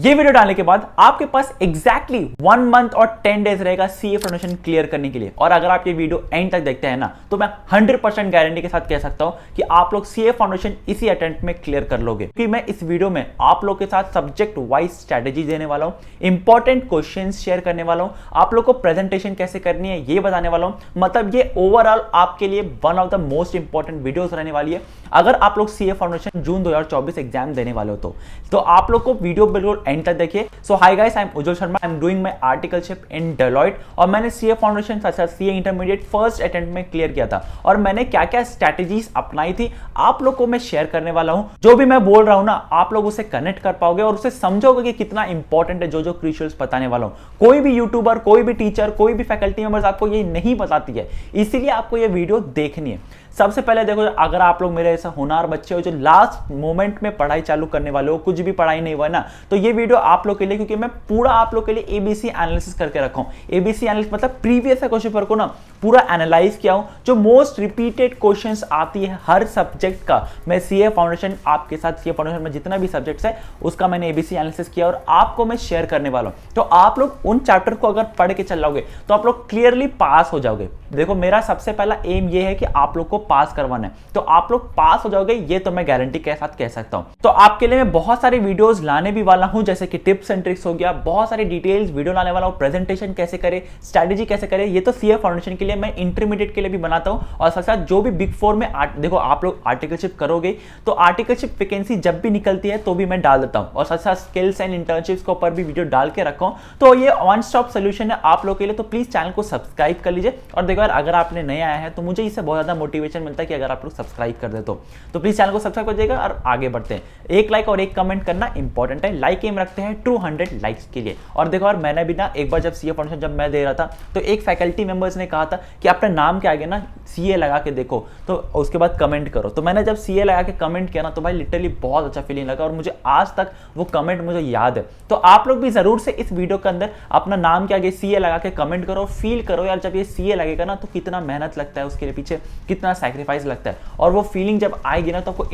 ये वीडियो डालने के बाद आपके पास एग्जैक्टली 1 मंथ और 10 डेज रहेगा सीए फाउंडेशन क्लियर करने के लिए। और अगर आप ये वीडियो एंड तक देखते हैं ना, तो मैं 100% गारंटी के साथ कह सकता हूं कि आप लोग सीए फाउंडेशन इसी अटेम्प्ट में क्लियर कर लोगे, क्योंकि मैं इस वीडियो में आप लोग के साथ सब्जेक्ट वाइज स्ट्रेटेजी देने वाला हूं, इंपॉर्टेंट क्वेश्चन शेयर करने वाला हूं, आप लोग को प्रेजेंटेशन कैसे करनी है ये बताने वाला हूं। मतलब ये ओवरऑल आपके लिए one of the most important videos रहने वाली है अगर आप लोग सीए फाउंडेशन जून 2024 एग्जाम देने वाले हो तो आप लोग को वीडियो बिल्कुल एंड तक देखिए। So hi guys, I am Ujjwal Sharma, I am doing my articleship in Deloitte और मैंने सीए फाउंडेशन साथ सीए इंटरमीडिएट फर्स्ट अटेम्प्ट में क्लियर किया था और मैंने क्या क्या स्ट्रैटेजीज अपनाई थी आप लोग को मैं शेयर करने वाला हूं। जो भी मैं बोल रहा हूं ना, आप लोग उसे कनेक्ट कर पाओगे और उसे समझोगे कि कितना इंपॉर्टेंट है जो क्रूशियल्स बताने वाला हूं। कोई भी यूट्यूबर, कोई भी टीचर, कोई भी फैकल्टी मेंबर्स आपको ये नहीं बताती है, इसीलिए आपको ये वीडियो देखनी है। सबसे पहले देखो, अगर आप लोग मेरे ऐसा होनहार बच्चे हो जो लास्ट मोमेंट में पढ़ाई चालू करने वाले हो, कुछ भी पढ़ाई नहीं हुआ ना, तो ये वीडियो आप लोग के लिए, क्योंकि मैं पूरा आप लोग के लिए एबीसी एनालिसिस करके रखा हूं। एबीसी एनालिसिस मतलब प्रीवियस क्वेश्चन पेपर को ना पूरा एनालाइज किया हूं, जो मोस्ट रिपीटेड क्वेश्चंस आती है हर सब्जेक्ट का। मैं सीए फाउंडेशन आपके साथ, सीए फाउंडेशन में जितना भी सब्जेक्ट्स है उसका मैंने एबीसी एनालिसिस किया और आपको मैं शेयर करने वाला हूं। तो आप लोग उन चैप्टर को अगर पढ़ के चल जाओगे तो आप लोग क्लियरली पास हो जाओगे। देखो, मेरा सबसे पहला एम ये है कि आप लोग को पास करवाना है, तो आप लोग पास हो जाओगे, ये तो मैं गारंटी के साथ कह सकता हूं। तो आपके लिए मैं बहुत सारे वीडियोस लाने भी वाला हूं, जैसे कि टिप्स एंड ट्रिक्स हो गया, बहुत सारी डिटेल्स वीडियो लाने वाला हूं, प्रेजेंटेशन कैसे करे, स्ट्रेटेजी कैसे करे। ये तो सीए फाउंडेशन के लिए, मैं इंटरमीडिएट के लिए भी बनाता हूं और साथ साथ जो भी बिग फोर में देखो आप लोग आर्टिकलशिप करोगे तो आर्टिकलशिप वैकेंसी जब भी निकलती है तो भी मैं डाल देता हूं और साथ साथ स्किल्स एंड इंटर्नशिप्स के ऊपर भी वीडियो डाल के रखा हूं। तो ये वन स्टॉप सोल्यूशन है आप लोग के लिए। तो प्लीज चैनल को सब्सक्राइब कर लीजिए और देखो यार, अगर आपने नया आया है तो मुझे इससे बहुत ज्यादा मोटिवेशन मिलता है कि अगर आप लोग सब्सक्राइब कर दे तो प्लीज चैनल को सब्सक्राइब कर दीजिएगा और आगे बढ़ते हैं। एक लाइक और एक कमेंट करना इंपॉर्टेंट है। लाइक एम रखते हैं 200 लाइक्स के लिए। और देखो यार, मैंने भी ना एक बार जब सीए फाउंडेशन जब मैं दे रहा था तो एक फैकल्टी मेंबर्स ने कहा था कि अपने नाम के आगे ना सीए लगा के देखो, तो उसके बाद कमेंट करो। तो मैंने जब सीए लगा के कमेंट किया ना, तो भाई लिटरली बहुत अच्छा फीलिंग लगा और मुझे आज तक वो कमेंट मुझे याद है। तो आप लोग भी जरूर से इस वीडियो के अंदर अपना नाम के आगे सीए लगा के कमेंट करो, फील करो यार जब ये सीए लगेगा ना तो कितना मेहनत लगता है, उसके पीछे कितना सैक्रिफाइस लगता है, और वो फीलिंग जब आएगी ना तो आपको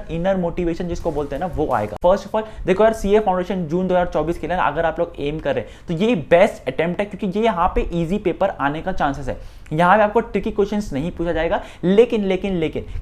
इनर मोटिवेशन जिसको बोलते हैं ना वो आएगा। फर्स्ट ऑफ ऑल देखो यार, सीए फाउंडेशन जून 2024 के लिए अगर आप लोग एम कर रहे हैं तो ये बेस्ट अटेम्प्ट है, क्योंकि ये यहाँ पे इजी पेपर आने का चांसेस है। यहाँ पे आपको ट्रिकी क्वेश्चंस नहीं पूछा जाएगा, लेकिन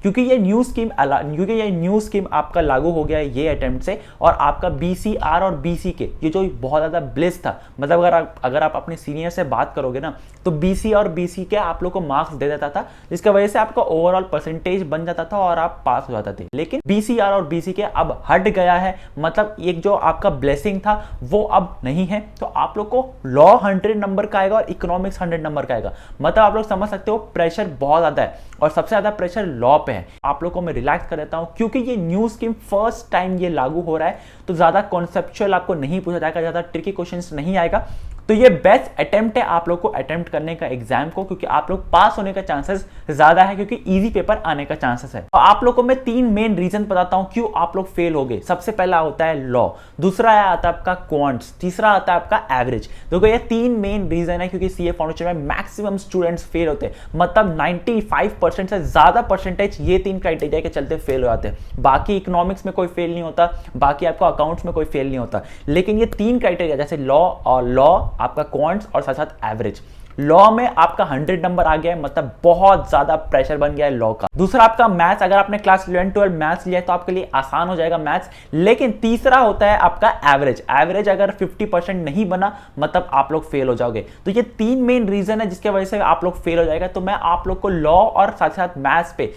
क्योंकि ये न्यू स्कीम आपका लागू हो गया है ये अटेम्प्ट से, और आपका बीसीआर और बीसी के ये जो बहुत ज्यादा ब्लेस था, मतलब अगर आप अपने सीनियर से बात करोगे ना तो बीसी और बीसी के आप लोग को मार्क्स दे देता था, जिसकी वजह से आपका ओवरऑल परसेंटेज बन जाता था और आप पास हो जाते थे। लेकिन बीसीआर और बीसी के अब हट गया है, मतलब एक जो आपका ब्लेसिंग था वो अब नहीं है। तो आप लोग को लॉ 100 नंबर का आएगा और इकोनॉमिक्स 100 नंबर का आएगा। मतलब आप लोग समझ सकते हो प्रेशर बहुत ज्यादा है और सबसे ज्यादा प्रेशर लॉ पे है। आप लोग को मैं रिलैक्स कर देता हूं, क्योंकि ये न्यू स्कीम फर्स्ट टाइम ये लागू हो रहा है, तो ज्यादा कॉन्सेप्चुअल आपको नहीं पूछा जाएगा, ज्यादा ट्रिकी क्वेश्चंस नहीं आएगा। तो ये बेस्ट अटेम्प्ट है आप लोग को अटेम्प्ट करने का एग्जाम को, क्योंकि आप लोग पास होने का चांसेस ज्यादा है, क्योंकि इजी पेपर आने का चांसेस है। तो आप लोग को मैं 3 मेन रीजन बताता हूं क्यों आप लोग फेल हो गए। सबसे पहला होता है लॉ, दूसरा आता है आपका क्वांट्स, तीसरा आता है आपका एवरेज। देखो ये 3 मेन रीजन है क्योंकि सीए फाउंडेशन में मैक्सिमम स्टूडेंट्स फेल होते हैं, मतलब 95% से ज्यादा परसेंटेज ये 3 क्राइटेरिया के चलते फेल हो जाते हैं। बाकी इकोनॉमिक्स में कोई फेल नहीं होता, बाकी आपको अकाउंट्स में कोई फेल नहीं होता, लेकिन ये 3 क्राइटेरिया जैसे लॉ, आपका क्वांट्स और साथ साथ एवरेज। लॉ में आपका 100 नंबर आ गया है, मतलब बहुत ज्यादा प्रेशर बन गया है लॉ का। दूसरा आपका मैथ्स, अगर आपने क्लास 11-12 मैथ्स लिया है तो आपके लिए आसान हो जाएगा मैथ्स। लेकिन तीसरा होता है आपका एवरेज अगर 50% नहीं बना मतलब आप लोग फेल हो जाओगे। तो ये 3 मेन रीजन है जिसकी वजह से आप लोग फेल हो जाएगा। तो मैं आप लोग को लॉ और साथ साथ मैथ्स पे,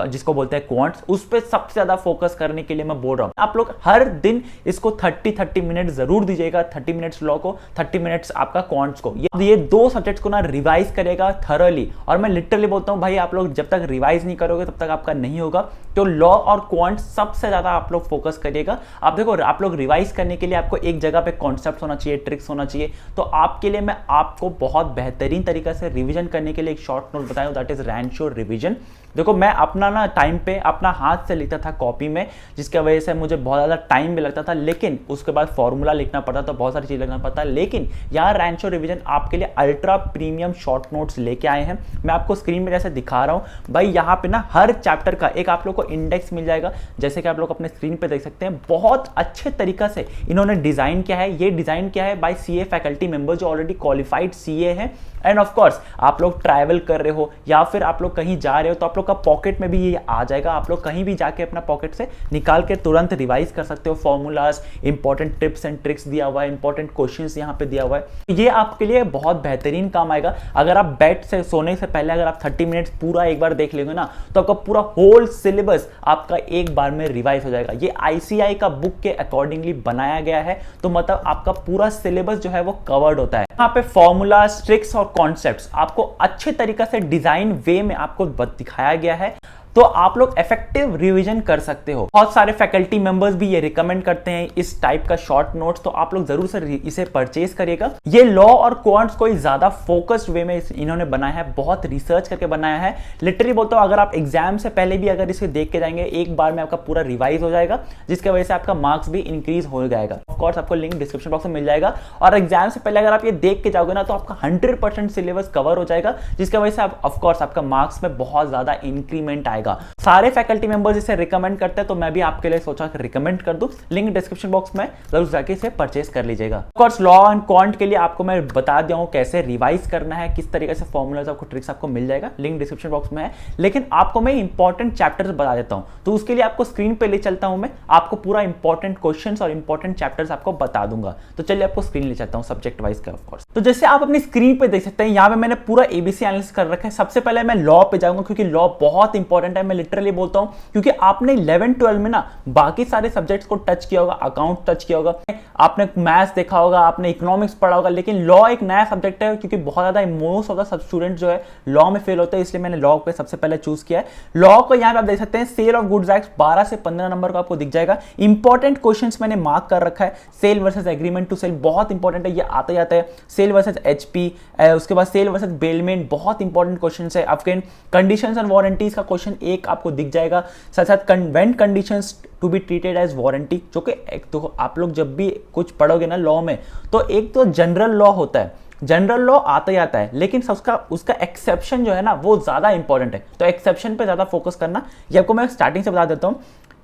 जिसको बोलते हैं क्वांट्स, उस पे सबसे ज्यादा फोकस करने के लिए मैं बोल रहा हूं। आप लोग हर दिन इसको 30 मिनट जरूर दीजिएगा, 30 मिनट्स लॉ को, 30 मिनट्स आपका क्वांट्स को। ये 2 सब्जेक्ट्स को ना रिवाइज करेगा थरली, और मैं लिटरली बोलता हूं भाई, आप लोग जब तक रिवाइज नहीं करोगे तब तक आपका नहीं होगा। तो लॉ और क्वांट्स सबसे ज्यादा आप लोग फोकस करिएगा। आप देखो, आप लोग रिवाइज करने के लिए आपको एक जगह पे कॉन्सेप्ट होना चाहिए, ट्रिक्स होना चाहिए। तो आपके लिए मैं आपको बहुत बेहतरीन तरीके से रिवीजन करने के लिए एक शॉर्ट नोट बताया हूं, दैट इज रैंचो रिवीजन। देखो, मैं अपना ना टाइम पे अपना हाथ से लिखता था कॉपी में, जिसकी वजह से मुझे बहुत ज़्यादा टाइम भी लगता था, लेकिन उसके बाद फॉर्मूला लिखना पड़ता था, बहुत सारी चीज़ लिखना पड़ता। लेकिन यहाँ रैंचो रिवीजन आपके लिए अल्ट्रा प्रीमियम शॉर्ट नोट्स लेके आए हैं। मैं आपको स्क्रीन में जैसे दिखा रहा हूँ भाई, यहाँ पे ना हर चैप्टर का एक आप लोग को इंडेक्स मिल जाएगा, जैसे कि आप लोग अपने स्क्रीन पे देख सकते हैं। बहुत अच्छे तरीका से इन्होंने डिजाइन किया है। ये डिजाइन किया है बाय सीए फैकल्टी मेंबर जो ऑलरेडी क्वालिफाइड सीए हैं। एंड ऑफ कोर्स आप लोग ट्रैवल कर रहे हो या फिर आप लोग कहीं जा रहे हो तो आप लोग का पॉकेट में भी ये आ जाएगा। आप लोग कहीं भी जाके अपना पॉकेट से निकाल के तुरंत रिवाइज कर सकते हो। Formulas, important tips and tricks दिया हुआ है, इंपॉर्टेंट क्वेश्चंस यहाँ पे दिया हुआ है। ये आपके लिए बहुत बेहतरीन काम आएगा। अगर आप बेड से सोने से पहले अगर आप 30 मिनट्स पूरा एक बार देख लेंगे ना, तो आपका पूरा होल सिलेबस आपका एक बार में रिवाइज हो जाएगा। ये आईसीआई का बुक के अकॉर्डिंगली बनाया गया है, तो मतलब आपका पूरा सिलेबस जो है वो कवर्ड होता है। यहाँ पे फॉर्मूला, ट्रिक्स और कॉन्सेप्ट्स आपको अच्छे तरीके से डिजाइन वे में आपको दिखाया गया है, तो आप लोग इफेक्टिव रिवीजन कर सकते हो। बहुत सारे फैकल्टी मेंबर्स भी ये रिकमेंड करते हैं इस टाइप का शॉर्ट नोट्स, तो आप लोग जरूर से इसे परचेज करिएगा। ये लॉ और क्वांट्स कोई ज्यादा फोकस्ड वे में इन्होंने बनाया है, बहुत रिसर्च करके बनाया है। लिटरली बोलता हूं, अगर आप एग्जाम से पहले भी अगर इसे देख के जाएंगे, एक बार में आपका पूरा रिवाइज हो जाएगा, जिसकी वजह से आपका मार्क्स भी इंक्रीज हो जाएगा। ऑफकोर्स आपको लिंक डिस्क्रिप्शन बॉक्स में मिल जाएगा, और एग्जाम से पहले अगर आप ये देख के जाओगे ना, तो आपका 100% सिलेबस कवर हो जाएगा, जिसकी वजह से आप ऑफकोर्स आपका मार्क्स में बहुत ज्यादा इंक्रीमेंट आएगा। सारे फैकल्टी मेंबर्स इसे रिकमेंड करते हैं, तो मैं भी आपके लिए सोचा कि रिकमेंड कर दूं। लिंक डिस्क्रिप्शन बॉक्स में जरूर जाके इसे परचेस कर लीजिएगा। Of course law and quant के लिए आपको मैं बता दिया हूं कैसे रिवाइज करना है, किस तरीके से फॉर्मूलाज आपको ट्रिक्स आपको मिल जाएगा, लिंक डिस्क्रिप्शन बॉक्स में है। लेकिन आपको मैं इंपॉर्टेंट चैप्टर्स बता देता हूं, तो उसके लिए आपको स्क्रीन पे ले चलता हूं, मैं आपको पूरा इंपॉर्टेंट क्वेश्चंस और इंपॉर्टेंट चैप्टर्स आपको बता दूंगा। तो चलिए आपको स्क्रीन ले चलता हूं सब्जेक्ट वाइज का। ऑफ कोर्स तो जैसे आप अपनी स्क्रीन पे देख सकते हैं, यहां पे मैंने पूरा एबीसी एनालिसिस कर रखा है। सबसे पहले मैं लॉ पे जाऊंगा, क्योंकि लॉ बहुत इंपॉर्टेंट है। मैं लिटरली बोलता हूं, क्योंकि आपने 11-12 में ना बाकी सारे सब्जेक्ट्स को टच किया होगा, अकाउंट टच किया होगा, आपने मैथ्स देखा होगा, आपने इकोनॉमिक्स पढ़ा होगा, लेकिन लॉ एक नया सब्जेक्ट है, क्योंकि बहुत ज्यादा most of the sub student जो है लॉ में फेल होते हैं, इसलिए मैंने लॉ पे सबसे पहले चूज किया है। लॉ को यहाँ पे आप देख सकते हैं, सेल ऑफ गुड्स एक्ट 12 से 15 नंबर को आपको दिख जाएगा। इंपॉर्टेंट क्वेश्चंस मैंने मार्क कर रखा है। Sale versus agreement to sale बहुत इंपॉर्टेंट है, ये आता जाता है। सेल वर्सेस एचपी, उसके बाद सेल वर्सेस बेलमेंट बहुत इंपॉर्टेंट क्वेश्चन है। अफगान कंडीशंस एंड वारंटीज का क्वेश्चन एक आपको दिख जाएगा। साथ साथ when conditions to be treated as warranty, जो कि एक तो आप लोग जब भी कुछ पढ़ोगे ना लॉ में, तो एक तो जनरल लॉ होता है, जनरल लॉ आता ही आता है, लेकिन उसका एक्सेप्शन जो है ना वो ज्यादा इंपॉर्टेंट है। तो एक्सेप्शन पे ज्यादा फोकस करना, ये आपको मैं स्टार्टिंग से बता देता हूं।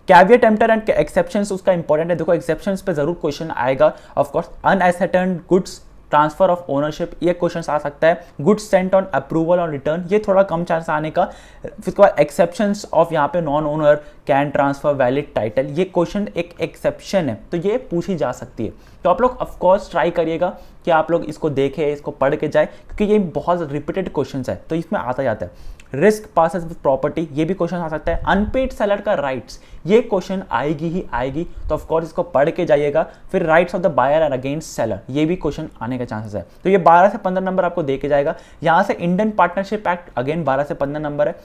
कैविएट एम्प्टर एंड एक्सेप्शंस उसका इंपॉर्टेंट है। देखो एक्सेप्शंस पे जरूर क्वेश्चन आएगा। Of course unascertained goods, transfer of ownership, ये क्वेश्चन आ सकता है। Goods sent on approval on return, ये थोड़ा कम चांस आने का। फिर उसके बाद एक्सेप्शंस ऑफ यहाँ पे non owner can transfer valid title, ये क्वेश्चन एक एक्सेप्शन है, तो ये पूछी जा सकती है। तो आप लोग ऑफकोर्स ट्राई करिएगा कि आप लोग इसको देखें, इसको पढ़ के जाए, क्योंकि ये बहुत रिपीटेड क्वेश्चन है, तो इसमें आता जाता है। रिस्क पासेस विद प्रॉपर्टी, ये भी क्वेश्चन आ सकता है। अनपेड सेलर का राइट्स, ये क्वेश्चन आएगी ही आएगी, तो ऑफकोर्स इसको पढ़ के जाइएगा। फिर rights of the buyer are against seller, ये भी क्वेश्चन आने का चांसेस है। तो ये 12 से 15 नंबर आपको दे के जाएगा। यहाँ से इंडियन पार्टनरशिप एक्ट अगेन 12 से 15 नंबर है।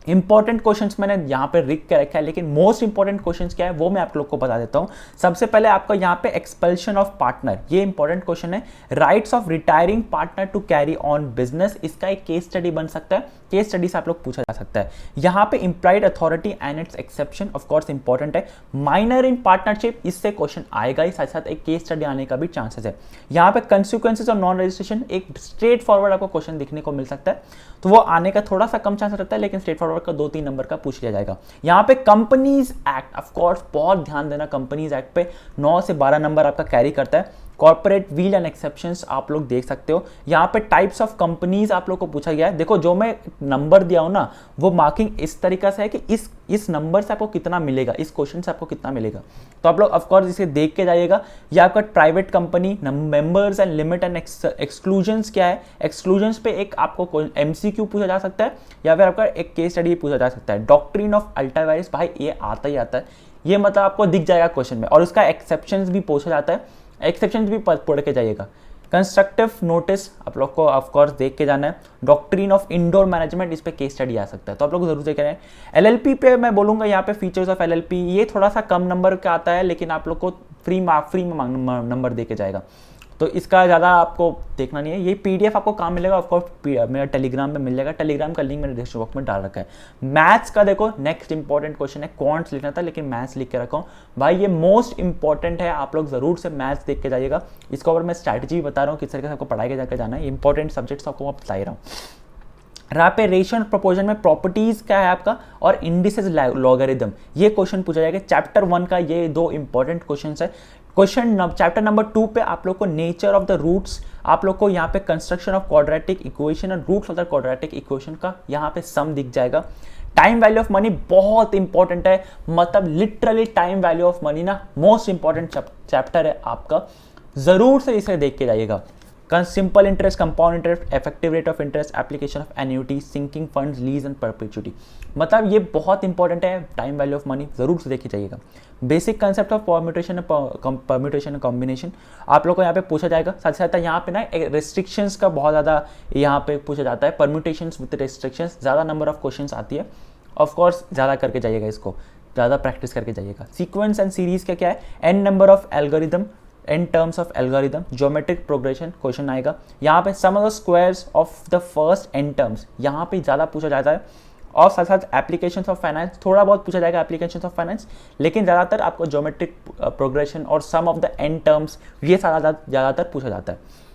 इंपॉर्टेंट क्वेश्चंस मैंने यहाँ पे लिख के रखा है, लेकिन मोस्ट इंपॉर्टेंट क्वेश्चंस क्या है वो मैं आप लोग को बता देता हूँ। सबसे पहले आपका यहाँ पे एक्सपल्शन ऑफ पार्टनर, ये इंपॉर्टेंट क्वेश्चन है। Rights of retiring partner to carry on business, इसका एक केस स्टडी बन सकता है, केस स्टडी से आप लोग पूछा जा सकता है। यहाँ पे implied authority and it's exception of course important है। माइनर इन पार्टनरशिप, इससे क्वेश्चन आएगा ही, साथ साथ एक केस स्टडी आने का भी चांसेस है। यहाँ पे कंसिक्वेंसेस ऑफ नॉन रजिस्ट्रेशन, एक स्ट्रेट फॉरवर्ड आपको क्वेश्चन दिखने को मिल सकता है, तो वो आने का थोड़ा सा कम चांस रहता है, लेकिन स्ट्रेट फॉरवर्ड का 2-3 नंबर का पूछ लिया जाएगा। यहाँ पे कंपनीज एक्ट, ऑफ कोर्स बहुत ध्यान देना, कंपनीज एक्ट पे 9 से 12 नंबर आपका कैरी करता है। कॉर्पोरेट व्हील एंड एक्सेप्शंस आप लोग देख सकते हो। यहाँ पे टाइप्स ऑफ कंपनीज आप लोग को पूछा गया है। देखो जो मैं नंबर दिया हूं ना, वो मार्किंग इस तरीका से है कि इस नंबर से आपको कितना मिलेगा, इस क्वेश्चन से आपको कितना मिलेगा, तो आप लोग ऑफकोर्स इसे देख के जाइएगा। या आपका private company members and limit and exclusions क्या है, एक्सक्लूजन्स पे एक आपको एमसीक्यू पूछा जा सकता है, या फिर आपका एक केस स्टडी पूछा जा सकता है। डॉक्ट्रिन ऑफ अल्टावायरस, भाई ये आता ही आता है, ये मतलब आपको दिख जाएगा क्वेश्चन में, और उसका एक्सेप्शंस भी पूछा जाता है, एक्सेप्शंस भी पढ़ के जाइएगा। कंस्ट्रक्टिव नोटिस आप लोग को ऑफकोर्स देख के जाना है। डॉक्ट्रिन ऑफ इंडोर मैनेजमेंट, इस पे केस स्टडी आ सकता है, तो आप लोग जरूर देख रहे हैं। एलएलपी पे मैं बोलूंगा, यहाँ पे फीचर्स ऑफ एलएलपी, ये थोड़ा सा कम नंबर का आता है, लेकिन आप लोग को फ्री में नंबर दे के जाएगा। तो इसका ज़्यादा आपको देखना नहीं है। ये पीडीएफ आपको कहाँ मिलेगा, ऑफकोर्स मेरा टेलीग्राम में मिल जाएगा। टेलीग्राम का लिंक मैंने डिस्क्रिप्शन बॉक्स में डाल रखा है। मैथ्स का देखो नेक्स्ट इंपॉर्टेंट क्वेश्चन है, क्वांट्स लिखना था लेकिन मैथ्स लिख के रखा हूँ भाई, ये मोस्ट इंपॉर्टेंट है, आप लोग जरूर से मैथ्स देख के जाइएगा। इसके ऊपर मैं स्ट्रैटेजी भी बता रहा हूँ किस तरीके से आपको पढ़ाई के जाकर जाना है, इंपॉर्टेंट सब्जेक्ट्स आपको मैं बता रहा हूँ। पे रेशियो एंड प्रोपोर्शन में प्रॉपर्टीज क्या है आपका, और इंडिसेस लॉगरिथम, ये क्वेश्चन पूछा जाएगा चैप्टर 1 का। ये दो इंपॉर्टेंट क्वेश्चन है। क्वेश्चन चैप्टर नंबर 2 पे आप लोग को नेचर ऑफ द रूट्स, आप लोग को यहाँ पे construction of quadratic equation and roots of the quadratic equation का यहाँ पे सम दिख जाएगा। टाइम वैल्यू ऑफ मनी बहुत इंपॉर्टेंट है, मतलब literally time value of money ना मोस्ट इंपॉर्टेंट चैप्टर है आपका, जरूर से इसे देख के जाइएगा। Simple interest, compound interest, effective rate of interest, application of annuity, sinking funds, lease and perpetuity, मतलब ये बहुत इंपॉर्टेंट है। टाइम वैल्यू ऑफ मनी जरूर से देखी जाइएगा। Basic concept of permutation combination आप लोग को यहाँ पे पूछा जाएगा। साथ साथ यहाँ पे ना रिस्ट्रिक्शंस का बहुत ज़्यादा यहाँ पे पूछा जाता है, परम्यूटेशंस विद रिस्ट्रिक्शंस, ज़्यादा नंबर ऑफ क्वेश्चंस आती है। ऑफकोर्स ज़्यादा करके जाइएगा, इसको ज़्यादा प्रैक्टिस करके जाइएगा। सीक्वेंस एंड सीरीज क्या क्या है, n number of algorithm, in terms of algorithm, geometric progression question आएगा। यहाँ पे sum of the squares of the first n terms, यहाँ पे ज़्यादा पूछा जाता है। और साथ साथ एप्लीकेशंस ऑफ फाइनेंस थोड़ा बहुत पूछा जाएगा, एप्लीकेशंस ऑफ फाइनेंस, लेकिन ज़्यादातर आपको ज्योमेट्रिक प्रोग्रेशन और सम ऑफ द एन टर्म्स ये सारा ज़्यादातर पूछा जाता है।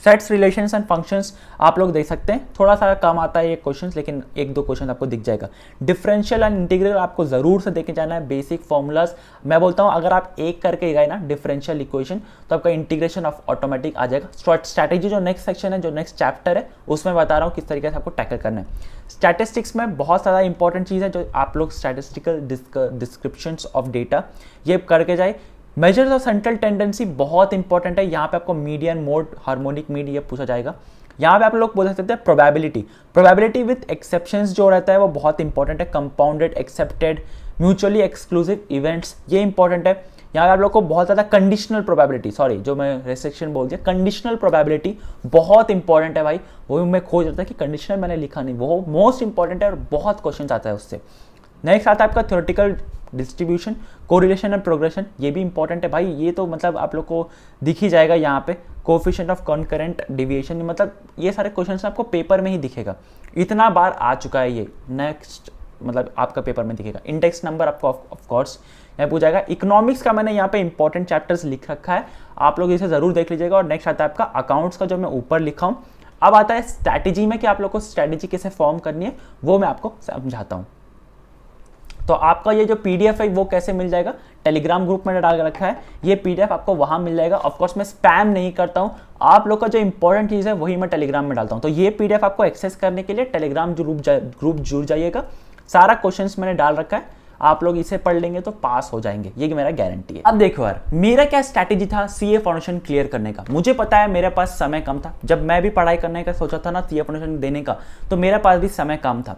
सेट्स, रिलेशंस एंड फंक्शंस आप लोग देख सकते हैं, थोड़ा सा कम आता है ये क्वेश्चंस, लेकिन एक दो क्वेश्चन आपको दिख जाएगा। डिफरेंशियल एंड इंटीग्रल आपको जरूर से देखे जाना है। बेसिक फॉर्मूलाज मैं बोलता हूँ, अगर आप एक करके गए ना डिफरेंशियल इक्वेशन तो आपका इंटीग्रेशन ऑफ ऑटोमेटिक आ जाएगा। स्ट्रैटेजी जो नेक्स्ट सेक्शन है, जो नेक्स्ट चैप्टर है, उसमें बता रहा हूँ किस तरीके से आपको टैकल करना है। स्टैटिस्टिक्स में बहुत ज़्यादा इंपॉर्टेंट चीज़ है जो आप लोग स्टैटिस्टिकल डिस्क्रिप्शंस ऑफ डेटा ये करके जाए। मेजर्स ऑफ सेंट्रल टेंडेंसी बहुत इंपॉर्टेंट है, यहाँ पे आपको मीडियन, मोड, हार्मोनिक मीड ये पूछा जाएगा। यहाँ पे आप लोग बोल सकते हैं प्रोबेबिलिटी विद एक्सेप्शंस जो रहता है वो बहुत इंपॉर्टेंट है। Compounded, accepted, mutually exclusive events ये इंपॉर्टेंट है। यहाँ पे आप लोग को बहुत ज़्यादा कंडीशनल प्रोबेबिलिटी, सॉरी जो मैं रेस्ट्रिक्शन बोल दिया, कंडीशनल प्रोबेबिलिटी बहुत इंपॉर्टेंट है भाई। वो मैं खोज रहा था कि कंडीशनल मैंने लिखा नहीं, वो मोस्ट इंपॉर्टेंट है और बहुत क्वेश्चन आता है उससे। नेक्स्ट आता है आपका theoretical distribution, correlation and progression, ये भी इंपॉर्टेंट है भाई। ये तो मतलब आप लोग को दिख ही जाएगा यहाँ पे। कोफिशिएंट ऑफ कॉन्करेंट डेविएशन, मतलब ये सारे क्वेश्चंस आपको पेपर में ही दिखेगा, इतना बार आ चुका है ये। नेक्स्ट मतलब आपका पेपर में दिखेगा। इंडेक्स नंबर आपको ऑफ कोर्स यहाँ पूछा जाएगा। इकोनॉमिक्स का मैंने यहाँ पे इंपॉर्टेंट चैप्टर्स लिख रखा है, आप लोग इसे जरूर देख लीजिएगा। और नेक्स्ट आता है आपका अकाउंट्स का, जो मैं ऊपर लिखा हूँ। अब आता है स्ट्रैटेजी में कि आप लोग को स्ट्रैटेजी कैसे फॉर्म करनी है, वो मैं आपको समझाता हूँ। तो आपका ये जो पीडीएफ है वो कैसे मिल जाएगा, टेलीग्राम ग्रुप में डाल रखा है, ये पीडीएफ आपको वहां मिल जाएगा। ऑफकोर्स मैं स्पैम नहीं करता हूं, आप लोग का जो इंपॉर्टेंट चीज़ है वही मैं टेलीग्राम में डालता हूं। तो ये पीडीएफ आपको एक्सेस करने के लिए टेलीग्राम ग्रुप जुड़ जाइएगा। सारा क्वेश्चंस मैंने डाल रखा है, आप लोग इसे पढ़ लेंगे तो पास हो जाएंगे, ये मेरा गारंटी है। अब देखो यार, मेरा क्या स्ट्रैटेजी था सीए फाउंडेशन क्लियर करने का। मुझे पता है मेरे पास समय कम था, जब मैं भी पढ़ाई करने का सोचा था ना सीए फाउंडेशन देने का, तो मेरे पास भी समय कम था।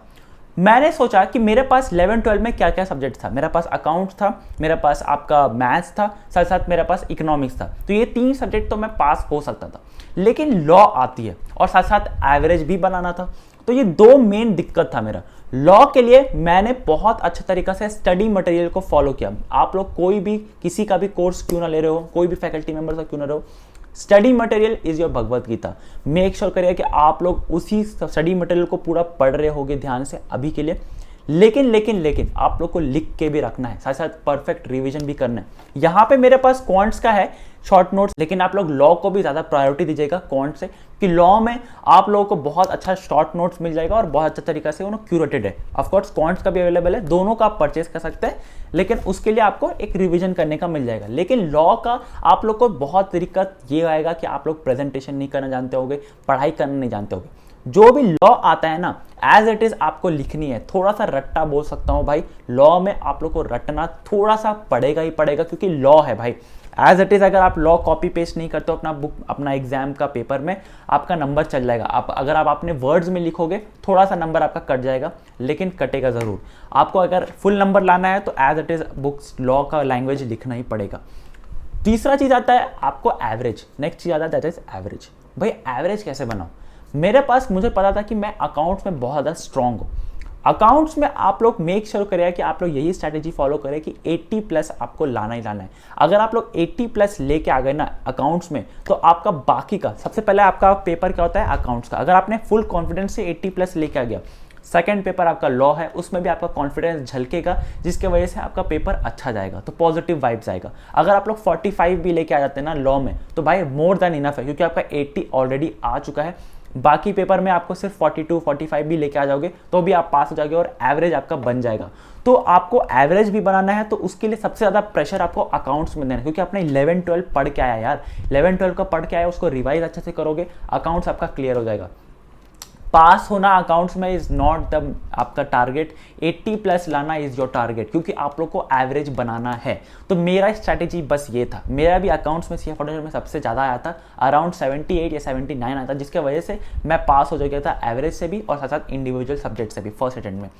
मैंने सोचा कि मेरे पास 11-12 में क्या क्या सब्जेक्ट था। मेरे पास अकाउंट्स था, मेरे पास आपका मैथ्स था, साथ साथ मेरे पास इकोनॉमिक्स था। तो ये 3 सब्जेक्ट तो मैं पास हो सकता था, लेकिन लॉ आती है और साथ साथ एवरेज भी बनाना था। तो ये 2 मेन दिक्कत था मेरा। लॉ के लिए मैंने बहुत अच्छा तरीका से स्टडी मटेरियल को फॉलो किया। आप लोग कोई भी किसी का भी कोर्स क्यों ना ले रहे हो, कोई भी फैकल्टी मेंबर का क्यों ना रहे हो, study material is your Bhagavad Gita. Make sure करिए कि आप लोग उसी स्टडी मटेरियल को पूरा पढ़ रहे होगे ध्यान से अभी के लिए। लेकिन आप लोग को लिख के भी रखना है, साथ साथ परफेक्ट रिवीजन भी करना है। यहाँ पे मेरे पास क्वांट्स का है शॉर्ट नोट्स, लेकिन आप लोग लॉ को भी ज़्यादा प्रायोरिटी दीजिएगा क्वांट से, कि लॉ में आप लोगों को बहुत अच्छा शॉर्ट नोट्स मिल जाएगा और बहुत अच्छा तरीका से वो क्यूरेटेड है। ऑफकोर्स क्वांट्स का भी अवेलेबल है, दोनों का आप परचेस कर सकते हैं, लेकिन उसके लिए आपको एक रिवीजन करने का मिल जाएगा। लेकिन लॉ का आप लोग को बहुत दिक्कत ये आएगा कि आप लोग प्रेजेंटेशन नहीं करना जानते होगे, पढ़ाई करना नहीं जानते होगे। जो भी लॉ आता है ना, एज इट इज आपको लिखनी है। थोड़ा सा रट्टा बोल सकता हूँ भाई, लॉ में आप लोग को रटना थोड़ा सा पड़ेगा ही पड़ेगा, क्योंकि लॉ है भाई। एज इट इज अगर आप लॉ कॉपी पेस्ट नहीं करते हो अपना बुक, अपना एग्जाम का पेपर में, आपका नंबर चल जाएगा। अगर आप अपने वर्ड्स में लिखोगे थोड़ा सा नंबर आपका कट जाएगा, लेकिन कटेगा जरूर। आपको अगर फुल नंबर लाना है तो as it is books law का लैंग्वेज लिखना ही पड़ेगा। तीसरा चीज आता है आपको एवरेज। नेक्स्ट चीज आता है दैट इज एवरेज। भाई एवरेज कैसे बनाओ? मुझे पता था कि मैं अकाउंट्स में बहुत ज़्यादा स्ट्रॉन्ग हूँ, अकाउंट्स में आप लोग मेक श्योर करिए कि आप लोग यही स्ट्रैटेजी फॉलो करें कि 80 प्लस आपको लाना ही लाना है। अगर आप लोग 80 प्लस लेके आ गए ना अकाउंट्स में, तो आपका बाकी का सबसे पहले आपका पेपर क्या होता है अकाउंट्स का, अगर आपने फुल कॉन्फिडेंस से 80 प्लस लेके आ गया, सेकंड पेपर आपका लॉ है, उसमें भी आपका कॉन्फिडेंस झलकेगा, जिसके वजह से आपका पेपर अच्छा जाएगा, तो पॉजिटिव वाइब्स आएगा। अगर आप लोग 45 भी लेके आ जाते हैं ना लॉ में, तो भाई मोर देन इनफ है, क्योंकि आपका 80 ऑलरेडी आ चुका है। बाकी पेपर में आपको सिर्फ 42 45 भी लेके आ जाओगे तो भी आप पास हो जाओगे और एवरेज आपका बन जाएगा। तो आपको एवरेज भी बनाना है, तो उसके लिए सबसे ज़्यादा प्रेशर आपको अकाउंट्स में देना है, क्योंकि आपने 11 12 पढ़ के आया यार, 11 12 का पढ़ के आया, उसको रिवाइज अच्छे से करोगे, अकाउंट्स आपका क्लियर हो जाएगा। पास होना अकाउंट्स में इज नॉट द आपका टारगेट, 80 प्लस लाना इज योर टारगेट, क्योंकि आप लोग को एवरेज बनाना है। तो मेरा स्ट्रैटेजी बस ये था, मेरा भी अकाउंट्स में सीए फाउंडेशन में सबसे ज़्यादा आया था, अराउंड 78 या 79 आया था, जिसके वजह से मैं पास हो गया था एवरेज से भी और साथ साथ इंडिविजुअल सब्जेक्ट से भी फर्स्ट अटेम्प्ट में।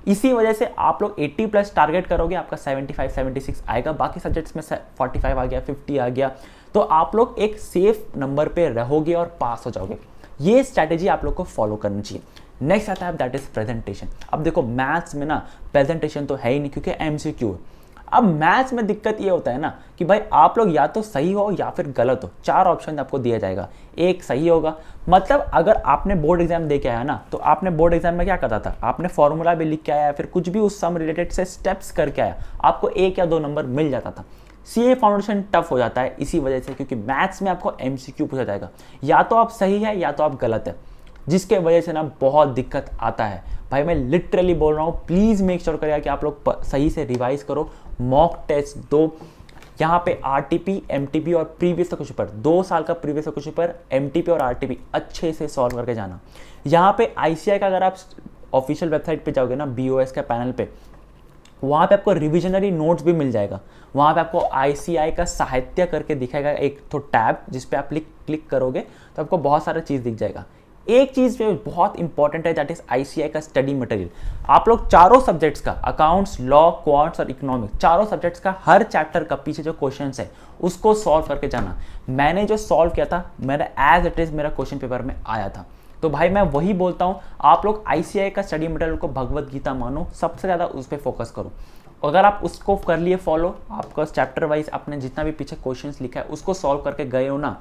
इसी वजह से आप लोग 80 प्लस टारगेट करोगे, आपका 75 76 आएगा, बाकी सब्जेक्ट्स में 45 आ गया, 50 आ गया, तो आप लोग एक सेफ नंबर पे रहोगे और पास हो जाओगे। ये स्ट्रैटेजी आप लोग को फॉलो करनी चाहिए। नेक्स्ट आता है दैट इज प्रेजेंटेशन। अब देखो मैथ्स में ना प्रेजेंटेशन तो है ही नहीं, क्योंकि एमसीक्यू है। अब मैथ्स में दिक्कत ये होता है ना कि भाई आप लोग या तो सही हो या फिर गलत हो, 4 ऑप्शन आपको दिया जाएगा, एक सही होगा। मतलब अगर आपने बोर्ड एग्जाम दे के आया ना, तो आपने बोर्ड एग्जाम में क्या करता था, आपने फॉर्मूला भी लिख के आया, फिर कुछ भी उस सम रिलेटेड से स्टेप्स करके आया, आपको 1 या 2 नंबर मिल जाता था। सीए फाउंडेशन टफ हो जाता है इसी वजह से, क्योंकि मैथ्स में आपको एमसीक्यू पूछा जाएगा, या तो आप सही है या तो आप गलत है, जिसके वजह से ना बहुत दिक्कत आता है। भाई मैं लिटरली बोल रहा हूँ, प्लीज़ मेक श्योर करिए कि आप लोग सही से रिवाइज करो, मॉक टेस्ट दो। यहाँ पे आरटीपी, एमटीपी और प्रीवियस क्वेश्चन पेपर, 2 साल का प्रीवियस क्वेश्चन पेपर, एमटीपी और आरटीपी अच्छे से सॉल्व करके जाना। यहाँ पे आईसीआई का अगर आप ऑफिशियल वेबसाइट पे जाओगे ना, बीओएस के पैनल पे, वहाँ पे आपको रिविजनरी नोट्स भी मिल जाएगा। वहाँ पे आपको आईसीआई का साहित्य करके दिखाएगा एक तो टैब, जिस पे आप क्लिक करोगे तो आपको बहुत सारा चीज़ दिख जाएगा। एक चीज़ पे बहुत इंपॉर्टेंट है, दैट इज आईसीआई का स्टडी मटेरियल। आप लोग चारों सब्जेक्ट्स का, अकाउंट्स, लॉ, क्वांट्स और इकोनॉमिक्स, चारों सब्जेक्ट्स का हर चैप्टर का पीछे जो क्वेश्चन है उसको सॉल्व करके जाना। मैंने जो सॉल्व किया था, मेरा एज इट इज़ मेरा क्वेश्चन पेपर में आया था। तो भाई मैं वही बोलता हूँ, आप लोग आईसीआई का स्टडी मटेरियल को भगवत गीता मानो, सबसे ज़्यादा उस पर फोकस करो। अगर आप उसको कर लिए फॉलो, आपका चैप्टर वाइज आपने जितना भी पीछे क्वेश्चंस लिखा है उसको सॉल्व करके गए हो ना,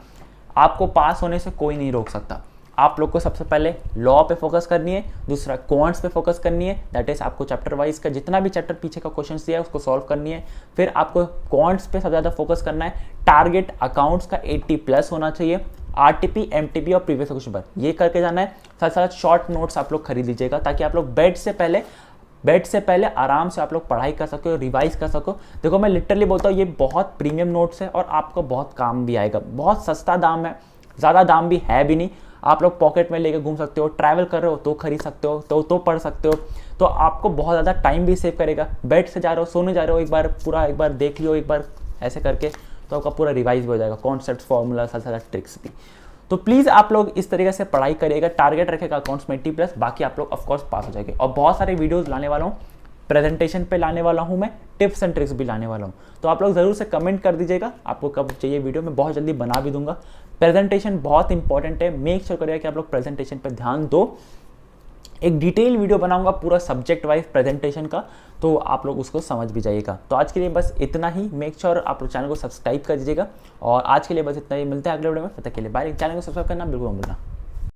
आपको पास होने से कोई नहीं रोक सकता। आप लोग को सबसे पहले लॉ पे फोकस करनी है, दूसरा क्वांट्स पे फोकस करनी है, दैट इज आपको चैप्टर वाइज का जितना भी चैप्टर पीछे का क्वेश्चन दिया है उसको सॉल्व करनी है। फिर आपको क्वांट्स पे सबसे ज़्यादा फोकस करना है, टारगेट अकाउंट्स का 80 प्लस होना चाहिए, आरटीपी, एमटीपी और प्रीवियस क्वेश्चन पेपर ये करके जाना है। साथ साथ शॉर्ट नोट्स आप लोग खरीद लीजिएगा, ताकि आप लोग बेड से पहले आराम से आप लोग पढ़ाई कर सको, रिवाइज कर सको। देखो मैं लिटरली बोलता हूँ, ये बहुत प्रीमियम नोट्स है और आपको बहुत काम भी आएगा। बहुत सस्ता दाम है, ज़्यादा दाम भी है भी नहीं, आप लोग पॉकेट में लेके घूम सकते हो, ट्रैवल कर रहे हो तो खरीद सकते हो, तो पढ़ सकते हो। तो आपको बहुत ज़्यादा टाइम भी सेव करेगा। बेड से जा रहे हो, सोने जा रहे हो, एक बार देख लियो, एक बार ऐसे करके, तो आपका पूरा रिवाइज भी हो जाएगा, कॉन्सेप्ट, फॉर्मूला, साथ साथ ट्रिक्स भी। तो प्लीज़ आप लोग इस तरीके से पढ़ाई करिएगा, टारगेट रखेगा अकाउंट्स में 80 प्लस, बाकी आप लोग ऑफकोर्स पास हो जाएंगे। और बहुत सारे वीडियोस लाने वाला हूँ, प्रेजेंटेशन पे लाने वाला हूँ मैं, टिप्स एंड ट्रिक्स भी लाने वाला हूँ। तो आप लोग ज़रूर से कमेंट कर दीजिएगा आपको कब चाहिए वीडियो, मैं बहुत जल्दी बना भी दूंगा। प्रेजेंटेशन बहुत इंपॉर्टेंट है, मेक श्योर करिएगा कि आप लोग प्रेजेंटेशन पर ध्यान दो। एक डिटेल वीडियो बनाऊंगा पूरा सब्जेक्ट वाइज प्रेजेंटेशन का, तो आप लोग उसको समझ भी जाइएगा। तो आज के लिए बस इतना ही, मेक श्योर आप लोग चैनल को सब्सक्राइब कर दीजिएगा। और आज के लिए बस इतना ही, मिलते हैं अगले वीडियो में, तब तक के लिए बाय। चैनल को सब्सक्राइब करना बिल्कुल मत भूलना।